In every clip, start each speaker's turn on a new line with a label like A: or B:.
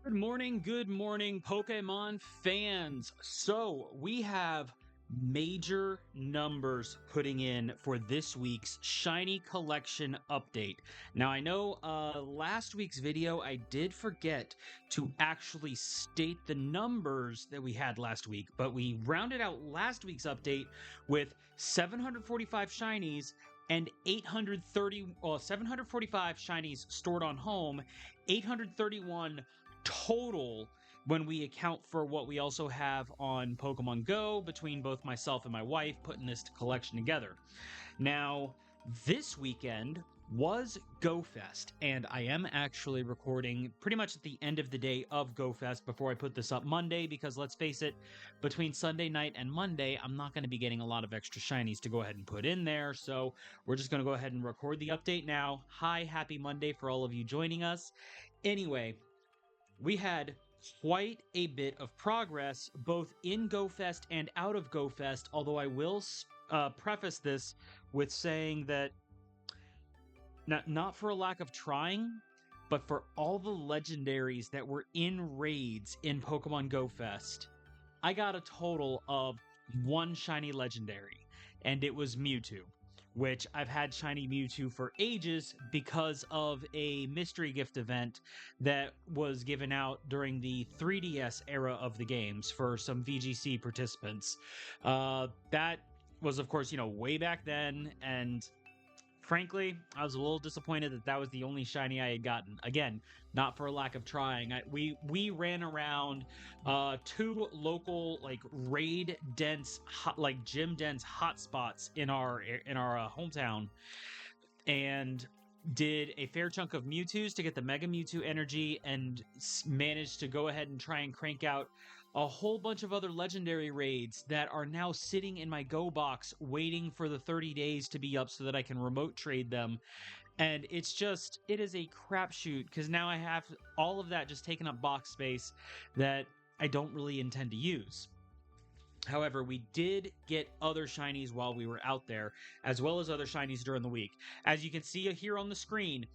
A: Good morning, Pokemon fans. So, we have major numbers putting in for this week's Shiny Collection update. Now, I know last week's video, I did forget to actually state the numbers that we had last week, but we rounded out last week's update with 745 Shinies and 745 Shinies stored on home, 831 total when we account for what we also have on Pokemon Go between both myself and my wife putting this collection together. Now, this weekend was GoFest, and I am actually recording pretty much at the end of the day of GoFest before I put this up Monday, because let's face it, between Sunday night and Monday, I'm not going to be getting a lot of extra shinies to go ahead and put in there, so we're just going to go ahead and record the update now. Hi, happy Monday for all of you joining us. Anyway, we had quite a bit of progress both in GoFest and out of GoFest, although I will preface this with saying that not for a lack of trying, but for all the legendaries that were in raids in Pokemon GoFest, I got a total of one shiny legendary, and it was Mewtwo, which I've had shiny Mewtwo for ages because of a mystery gift event that was given out during the 3DS era of the games for some VGC participants. That was, of course, way back then, and frankly, I was a little disappointed that that was the only shiny I had gotten. Again, not for a lack of trying. We ran around two local raid dense gym dense hotspots in our hometown, and did a fair chunk of Mewtwo's to get the Mega Mewtwo energy, and managed to go ahead and try and crank out a whole bunch of other legendary raids that are now sitting in my Go box waiting for the 30 days to be up so that I can remote trade them. And it is a crapshoot because now I have all of that just taking up box space that I don't really intend to use. However, we did get other shinies while we were out there, as well as other shinies during the week. As you can see here on the screen,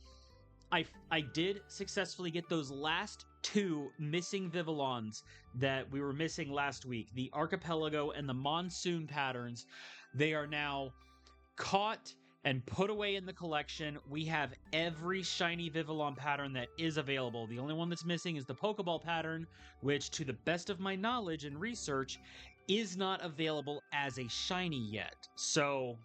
A: I did successfully get those last two missing Vivillons that we were missing last week, the Archipelago and the Monsoon patterns. They are now caught and put away in the collection. We have every shiny Vivillon pattern that is available. The only one that's missing is the Pokeball pattern, which, to the best of my knowledge and research, is not available as a shiny yet. So,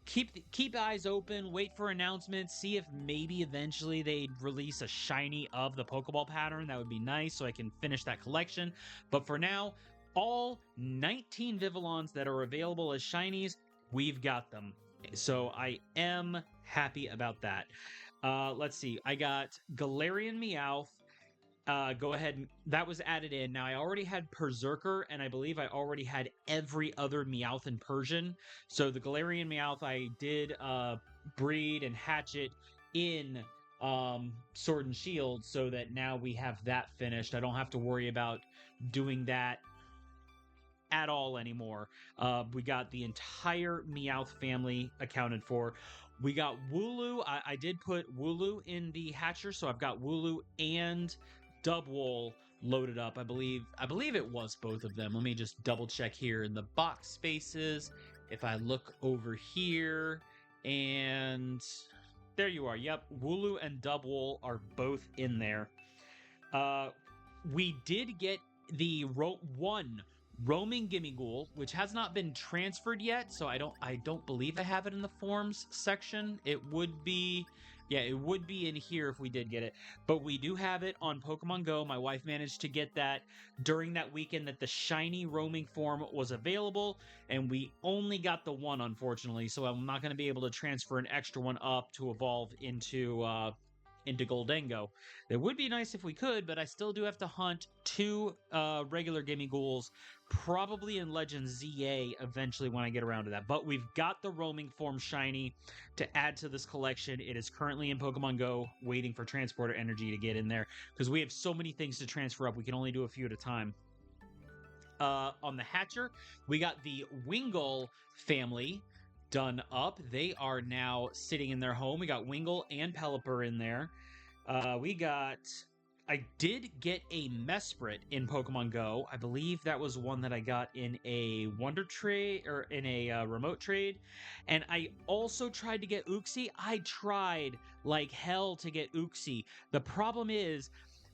A: keep eyes open, wait for announcements, see if maybe eventually they'd release a shiny of the Pokeball pattern. That would be nice so I can finish that collection. But for now, all 19 Vivillons that are available as shinies, we've got them. So I am happy about that. Let's see. I got Galarian Meowth. Go ahead. That was added in. Now, I already had Berserker, and I believe I already had every other Meowth in Persian. So the Galarian Meowth, I did breed and hatch it in Sword and Shield, so that now we have that finished. I don't have to worry about doing that at all anymore. We got the entire Meowth family accounted for. We got Wooloo. I did put Wooloo in the hatcher, so I've got Wooloo and Dubwool loaded up. I believe it was both of them. Let me just double check here in the box spaces. If I look over here, and there you are. Yep, Wooloo and Dubwool are both in there. We did get the one roaming Gimmighoul, which has not been transferred yet, so I don't believe I have it in the forms section. It would be in here if we did get it, but we do have it on Pokemon Go. My wife managed to get that during that weekend that the shiny roaming form was available, and we only got the one, unfortunately, so I'm not going to be able to transfer an extra one up to evolve into Gholdengo. It would be nice if we could, but I still do have to hunt two regular Gimmighouls, probably in Legends ZA eventually when I get around to that. But we've got the roaming form shiny to add to this collection. It is currently in Pokemon Go, waiting for Transporter Energy to get in there, because we have so many things to transfer up. We can only do a few at a time. On the hatcher, we got the Wingull family done up. They are now sitting in their home. We got Wingull and Pelipper in there. We got I did get a Mesprit in Pokemon Go. I believe that was one that I got in a Wonder Trade or in a remote trade. And I also tried to get Uxie. I tried like hell to get Uxie. The problem is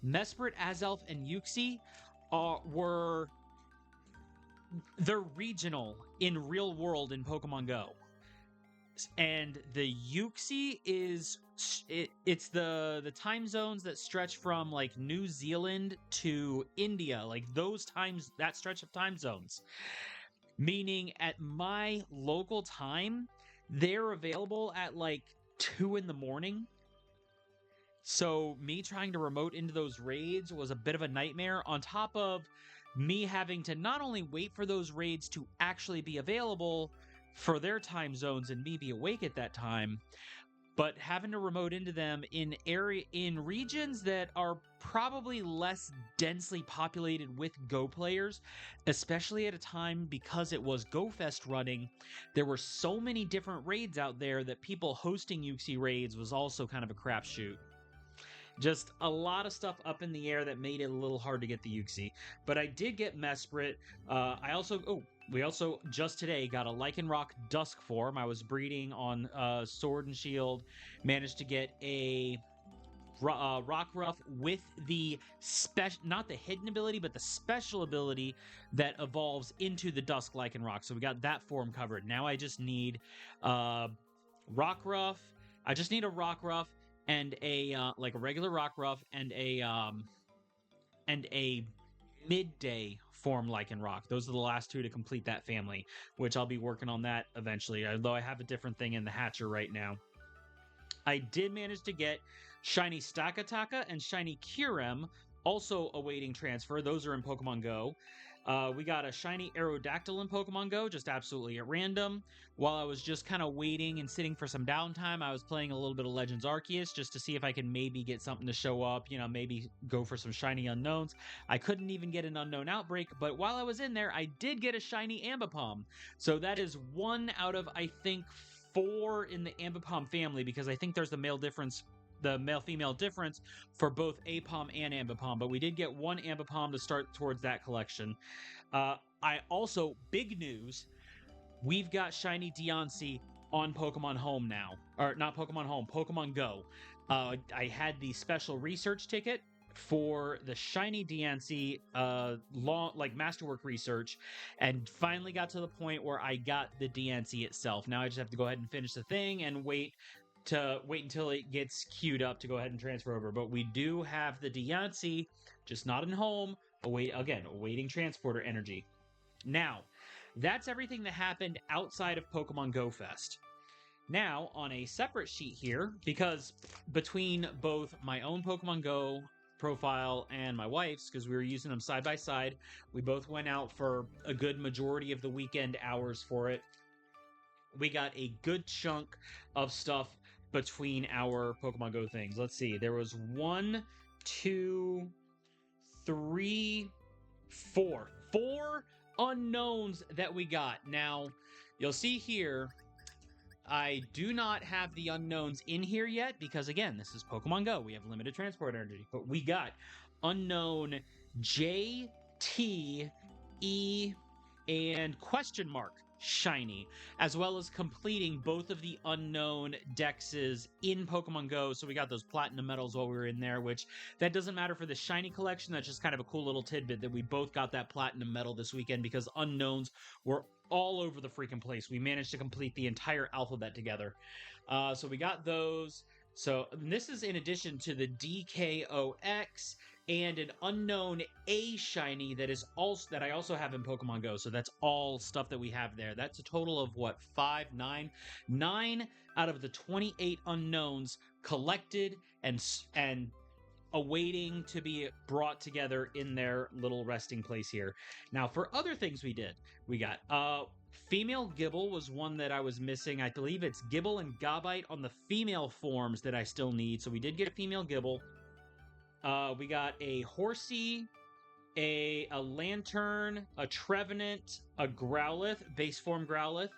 A: Mesprit, Azelf, and Uxie they're regional in real world in Pokemon Go. And the Uxie it's the time zones that stretch from like New Zealand to India, like those times, that stretch of time zones. Meaning at my local time, they're available at like 2 in the morning. So me trying to remote into those raids was a bit of a nightmare, on top of me having to not only wait for those raids to actually be available for their time zones and me be awake at that time, but having to remote into them in regions that are probably less densely populated with Go players, especially at a time because it was Go Fest running. There were so many different raids out there that people hosting Uxie raids was also kind of a crapshoot. Just a lot of stuff up in the air that made it a little hard to get the Uxie. But I did get Mesprit. We also just today got a Lycanroc Dusk form. I was breeding on Sword and Shield. Managed to get a Rockruff with the special, not the hidden ability, but the special ability that evolves into the Dusk Lycanroc. So we got that form covered. Now I just need Rockruff. I just need a Rockruff and a like a regular Rockruff and a midday form Lycanroc. Those are the last two to complete that family, which I'll be working on that eventually, although I have a different thing in the hatcher right now. I did manage to get Shiny Stakataka and Shiny Kyurem, also awaiting transfer. Those are in Pokemon Go. We got a Shiny Aerodactyl in Pokemon Go, just absolutely at random. While I was just kind of waiting and sitting for some downtime, I was playing a little bit of Legends Arceus just to see if I can maybe get something to show up, maybe go for some Shiny Unknowns. I couldn't even get an Unknown Outbreak, but while I was in there, I did get a Shiny Ambipom. So that is one out of, I think, 4 in the Ambipom family, because I think there's the male-female difference for both Aipom and Ambipom, but we did get one Ambipom to start towards that collection. I also, big news, we've got Shiny Diancie on Pokemon Home now. Or not Pokemon Home, Pokemon Go. I had the special research ticket for the Shiny Diancie masterwork research, and finally got to the point where I got the Diancie itself. Now I just have to go ahead and finish the thing and wait until it gets queued up to go ahead and transfer over. But we do have the Diancie, just not in home, awaiting transporter energy. Now, that's everything that happened outside of Pokemon Go Fest. Now, on a separate sheet here, because between both my own Pokemon Go profile and my wife's, because we were using them side by side, we both went out for a good majority of the weekend hours for it. We got a good chunk of stuff between our Pokemon Go things. Let's see. There was 1, 2, 3, 4. 4 unknowns that we got. Now, you'll see here, I do not have the unknowns in here yet because, again, this is Pokemon Go. We have limited transport energy. But we got unknown J, T, E, and question mark Shiny, as well as completing both of the unknown dexes in Pokemon Go. So we got those platinum medals while we were in there, which that doesn't matter for the Shiny collection. That's just kind of a cool little tidbit that we both got that platinum medal this weekend because unknowns were all over the freaking place. We managed to complete the entire alphabet together. So we got those. So this is in addition to the DKOX and an unknown A Shiny that I also have in Pokemon Go. So that's all stuff that we have there. That's a total of what, 9 out of the 28 unknowns collected and awaiting to be brought together in their little resting place here. Now, for other things we did, we got female Gible was one that I was missing. I believe it's Gible and Gabite on the female forms that I still need. So we did get a female Gible. We got a Horsey, a Lantern, a Trevenant, a Growlithe, base form Growlithe,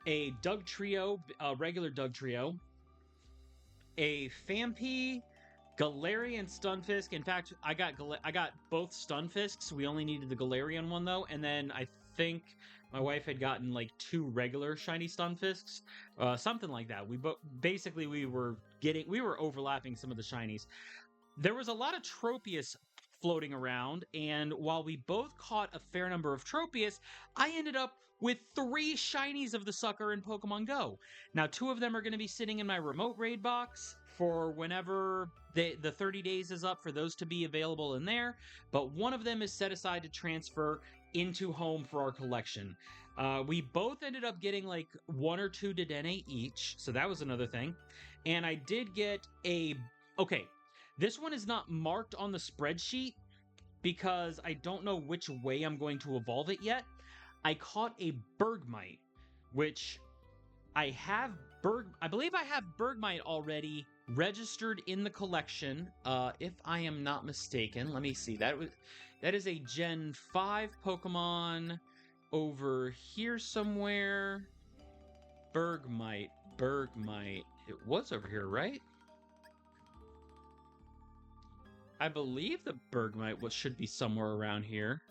A: a Dugtrio, a regular Dugtrio, a Phampi, Galarian Stunfisk. In fact, I got both Stunfisks. We only needed the Galarian one though, and then I think my wife had gotten like 2 regular shiny Stunfisks, something like that. Basically we were overlapping some of the shinies. There was a lot of Tropius floating around, and while we both caught a fair number of Tropius, I ended up with 3 shinies of the sucker in Pokemon Go. Now, 2 of them are going to be sitting in my remote raid box for whenever the 30 days is up for those to be available in there, but one of them is set aside to transfer into home for our collection. We both ended up getting like 1 or 2 Dedenne each, so that was another thing. And I did get a... Okay, this one is not marked on the spreadsheet because I don't know which way I'm going to evolve it yet. I caught a Bergmite, which I believe I have Bergmite already registered in the collection, if I am not mistaken. Let me see. That is a Gen 5 Pokemon over here somewhere. Bergmite. It was over here, right? I believe the Bergmite should be somewhere around here.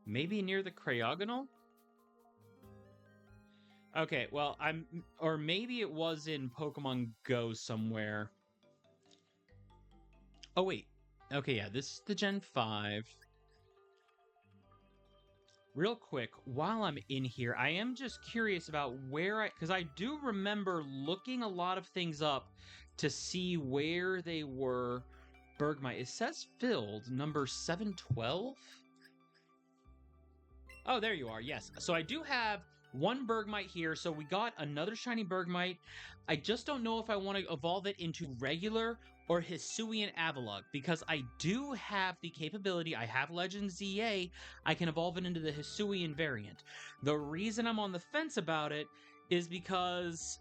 A: Maybe near the Cryogonal? Okay, well, or maybe it was in Pokemon Go somewhere. Oh, wait. Okay, yeah, this is the Gen 5. Real quick, while I'm in here, I am just curious about because I do remember looking a lot of things up to see where they were. Bergmite. It says filled, number 712? Oh, there you are, yes. So I do have 1 Bergmite here, so we got another shiny Bergmite. I just don't know if I want to evolve it into regular or Hisuian Avalugg, because I do have the capability, I have Legend ZA, I can evolve it into the Hisuian variant. The reason I'm on the fence about it is because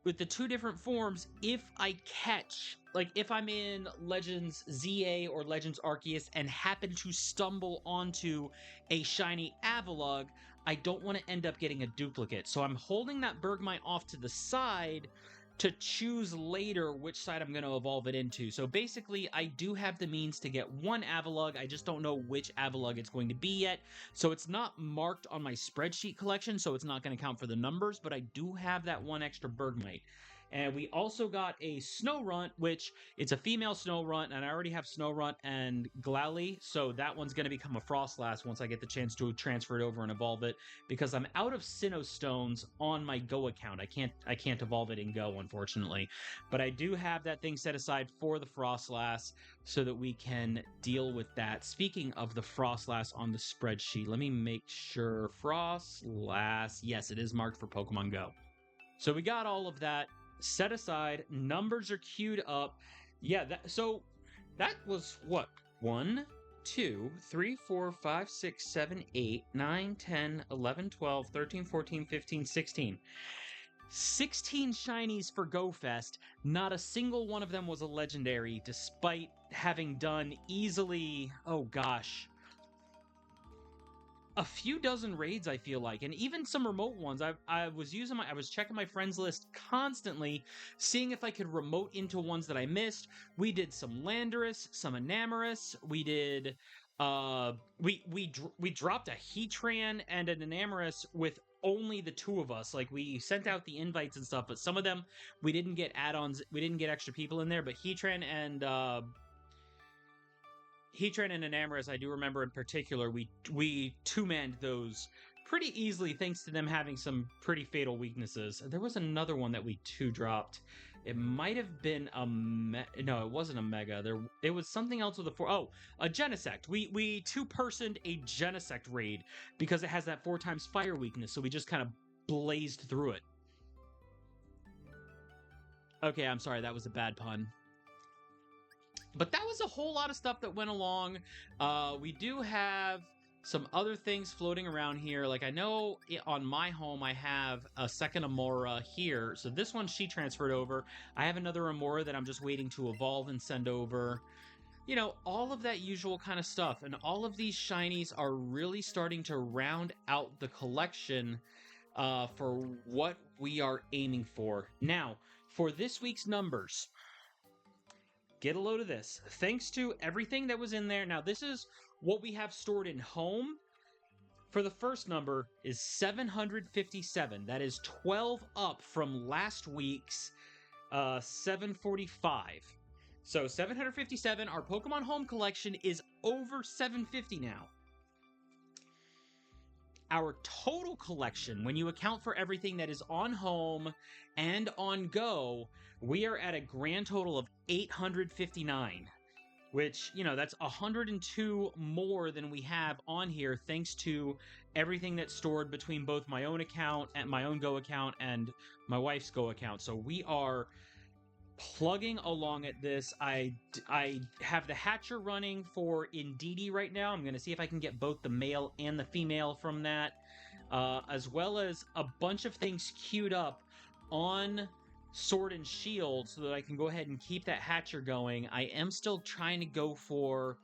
A: with the 2 different forms, if I catch, like if I'm in Legends ZA or Legends Arceus and happen to stumble onto a shiny Avalugg, I don't want to end up getting a duplicate. So I'm holding that Bergmite off to the side to choose later which side I'm going to evolve it into. So basically, I do have the means to get 1 Avalugg, I just don't know which Avalugg it's going to be yet. So it's not marked on my spreadsheet collection, so it's not going to count for the numbers, but I do have that 1 extra Bergmite. And we also got a Snorunt, which it's a female Snorunt, and I already have Snorunt and Glalie, so that one's going to become a Frostlass once I get the chance to transfer it over and evolve it, because I'm out of Sinnoh Stones on my Go account. I can't evolve it in Go, unfortunately. But I do have that thing set aside for the Frostlass so that we can deal with that. Speaking of the Frostlass on the spreadsheet, let me make sure. Frostlass, yes, it is marked for Pokemon Go. So we got all of that set aside, numbers are queued up. Yeah, so that was what? 1, 2, 3, 4, 5, 6, 7, 8, 9, 10, 11, 12, 13, 14, 15, 16. 16 shinies for GoFest. Not a single one of them was a legendary, despite having done easily, oh gosh, a few dozen raids, I feel like, and even some remote ones. I was checking my friends list constantly, seeing if I could remote into ones that I missed. We did some Landorus, some Enamorus. We did we dropped a Heatran and an Enamorus with only the 2 of us. Like, we sent out the invites and stuff, but some of them we didn't get add-ons, we didn't get extra people in there, but Heatran and Enamorus, I do remember in particular, we 2-manned those pretty easily thanks to them having some pretty fatal weaknesses. There was another one that we 2-dropped. It might have been no, it wasn't a Mega. It was something else with a 4. Oh, a Genesect. We 2-personed a Genesect raid because it has that 4x fire weakness, so we just kind of blazed through it. Okay, I'm sorry, that was a bad pun. But that was a whole lot of stuff that went along. We do have some other things floating around here. Like, I know on my home I have a second Amora here. So this one she transferred over. I have another Amora that I'm just waiting to evolve and send over. You know, all of that usual kind of stuff. And all of these shinies are really starting to round out the collection for what we are aiming for. Now, for this week's numbers, get a load of this. Thanks to everything that was in there. Now, this is what we have stored in home. For the first number is 757. That is 12 up from last week's 745. So 757, our Pokemon Home collection is over 750 now. Our total collection, when you account for everything that is on home and on go, we are at a grand total of 859, which, you know, that's 102 more than we have on here, thanks to everything that's stored between both my own account and my own Go account and my wife's Go account. So we are plugging along at this. I have the hatcher running for Indeedee right now. I'm going to see if I can get both the male and the female from that, as well as a bunch of things queued up on Sword and Shield so that I can go ahead and keep that hatcher going. I am still trying to go for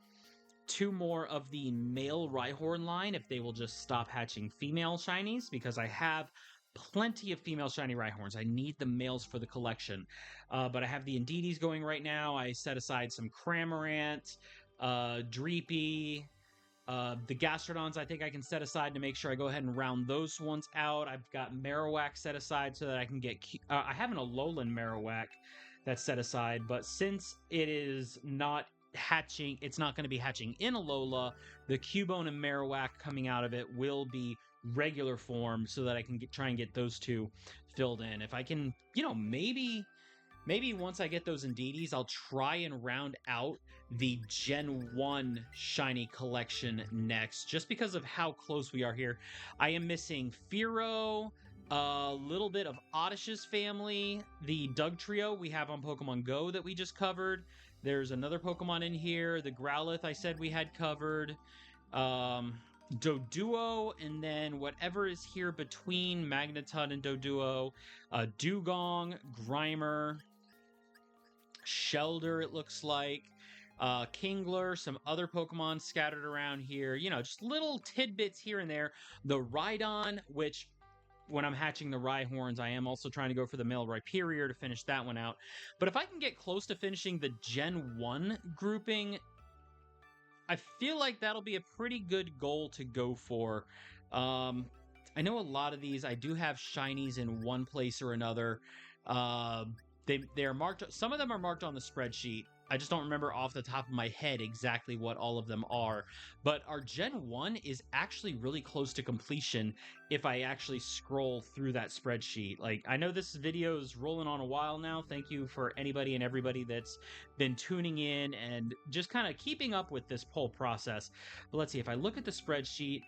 A: 2 more of the male Rhyhorn line if they will just stop hatching female shinies, because I have plenty of female shiny Rhyhorns. I need the males for the collection. But I have the Indeedees going right now. I set aside some Cramorant, Dreepy, the Gastrodons I think I can set aside to make sure I go ahead and round those ones out. I've got Marowak set aside so that I can get... I have an Alolan Marowak that's set aside, but since it is not hatching, it's not going to be hatching in Alola, the Cubone and Marowak coming out of it will be regular form so that I can try and get those two filled in. If I can, you know, maybe once I get those Indeedees, I'll try and round out the Gen 1 shiny collection next, just because of how close we are here. I am missing Fearow, a little bit of Oddish's family, the Dugtrio we have on Pokemon Go that we just covered. There's another Pokemon in here, the Growlithe I said we had covered, Doduo, and then whatever is here between Magneton and Doduo, Dugong, Grimer, Shelder, it looks like, Kingler, some other Pokemon scattered around here, you know, just little tidbits here and there. The Rhydon, which when I'm hatching the Rhyhorns, I am also trying to go for the male Rhyperior to finish that one out. But if I can get close to finishing the Gen 1 grouping, I feel like that'll be a pretty good goal to go for. I know a lot of these, I do have shinies in one place or another. They are marked, some of them are marked on the spreadsheet. I just don't remember off the top of my head exactly what all of them are. But our Gen 1 is actually really close to completion if I actually scroll through that spreadsheet. Like, I know this video is rolling on a while now. Thank you for anybody and everybody that's been tuning in and just kind of keeping up with this whole process. But let's see, if I look at the spreadsheet,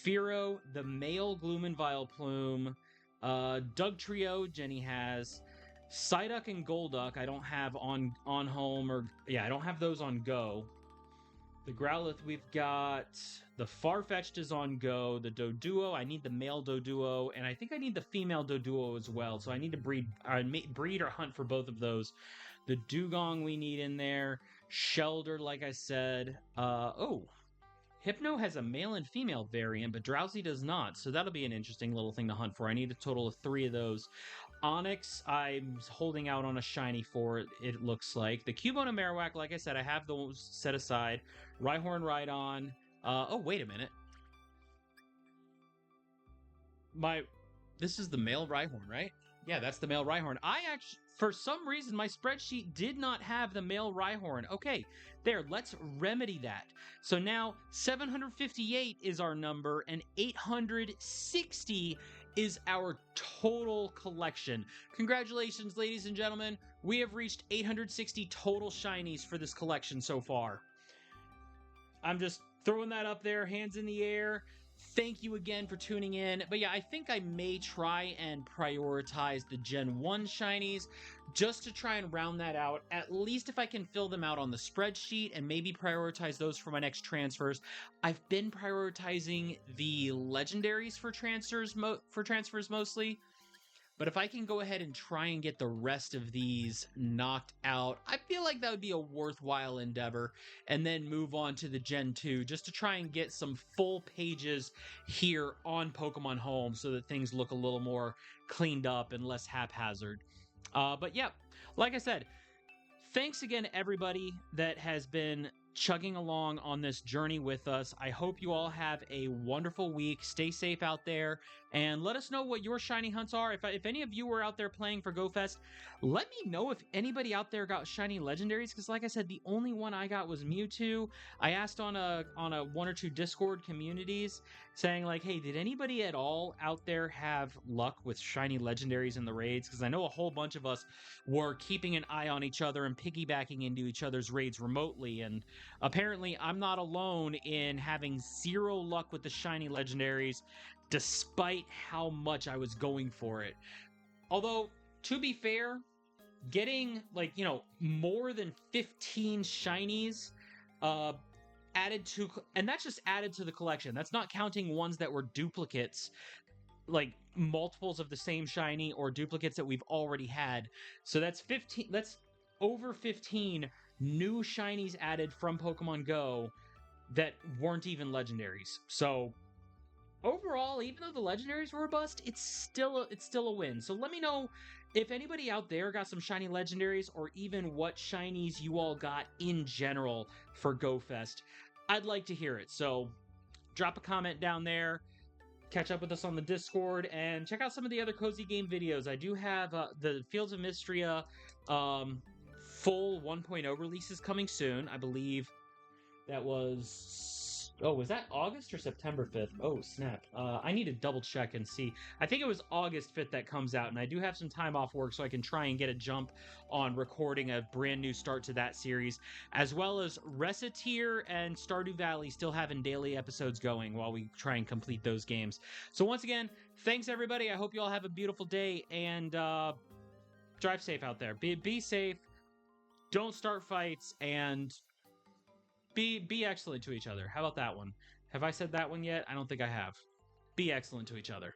A: Fearow, the male Gloom Vileplume, Dugtrio, Jenny has... Psyduck and Golduck I don't have on home, or yeah, I don't have those on Go. The Growlithe we've got, the Farfetch'd is on Go, the Doduo, I need the male Doduo, and I think I need the female Doduo as well, so I need to breed or hunt for both of those. The Dugong we need in there, Shelder, like I said, Hypno has a male and female variant, but Drowsy does not, so that'll be an interesting little thing to hunt for. I need a total of 3 of those. Onix, I'm holding out on a shiny for it looks like. The Cubone and Marowak, like I said, I have those set aside. Rhyhorn, Rhydon. Oh, wait a minute. This is the male Rhyhorn, right? Yeah, that's the male Rhyhorn. I actually, for some reason, my spreadsheet did not have the male Rhyhorn. Okay, there, let's remedy that. So now, 758 is our number, and 860 is our total collection. Congratulations, ladies and gentlemen. We have reached 860 total shinies for this collection so far. I'm just throwing that up there, hands in the air. Thank you again for tuning in. But yeah, I think I may try and prioritize the Gen 1 shinies just to try and round that out. At least if I can fill them out on the spreadsheet and maybe prioritize those for my next transfers. I've been prioritizing the legendaries for transfers mostly. But if I can go ahead and try and get the rest of these knocked out, I feel like that would be a worthwhile endeavor, and then move on to the Gen 2 just to try and get some full pages here on Pokemon Home so that things look a little more cleaned up and less haphazard. But yeah, like I said, Thanks again, everybody that has been chugging along on this journey with us. I hope you all have a wonderful week. Stay safe out there, and let us know what your shiny hunts are. If any of you were out there playing for GoFest, let me know if anybody out there got shiny legendaries. Because, like I said, the only one I got was Mewtwo. I asked on a one or two Discord communities, saying like, hey, did anybody at all out there have luck with shiny legendaries in the raids? Because I know a whole bunch of us were keeping an eye on each other and piggybacking into each other's raids remotely. And apparently, I'm not alone in having zero luck with the shiny legendaries, despite how much I was going for it. Although, to be fair, getting like, more than 15 shinies added to, and that's just added to the collection. That's not counting ones that were duplicates, like multiples of the same shiny or duplicates that we've already had. So that's 15, that's over 15 new shinies added from Pokemon Go that weren't even legendaries. So overall, even though the legendaries were a bust, it's still a win. So let me know if anybody out there got some shiny legendaries, or even what shinies you all got in general for GoFest. I'd like to hear it. So drop a comment down there. Catch up with us on the Discord, and check out some of the other Cozy Game videos. I do have the Fields of Mystria full 1.0 releases coming soon. I believe that was... Oh, was that August or September 5th? Oh, snap. I need to double check and see. I think it was August 5th that comes out, and I do have some time off work, so I can try and get a jump on recording a brand new start to that series, as well as Recettear and Stardew Valley still having daily episodes going while we try and complete those games. So once again, thanks everybody. I hope you all have a beautiful day, and drive safe out there. Be safe. Don't start fights, and be excellent to each other. How about that one? Have I said that one yet? I don't think I have. Be excellent to each other.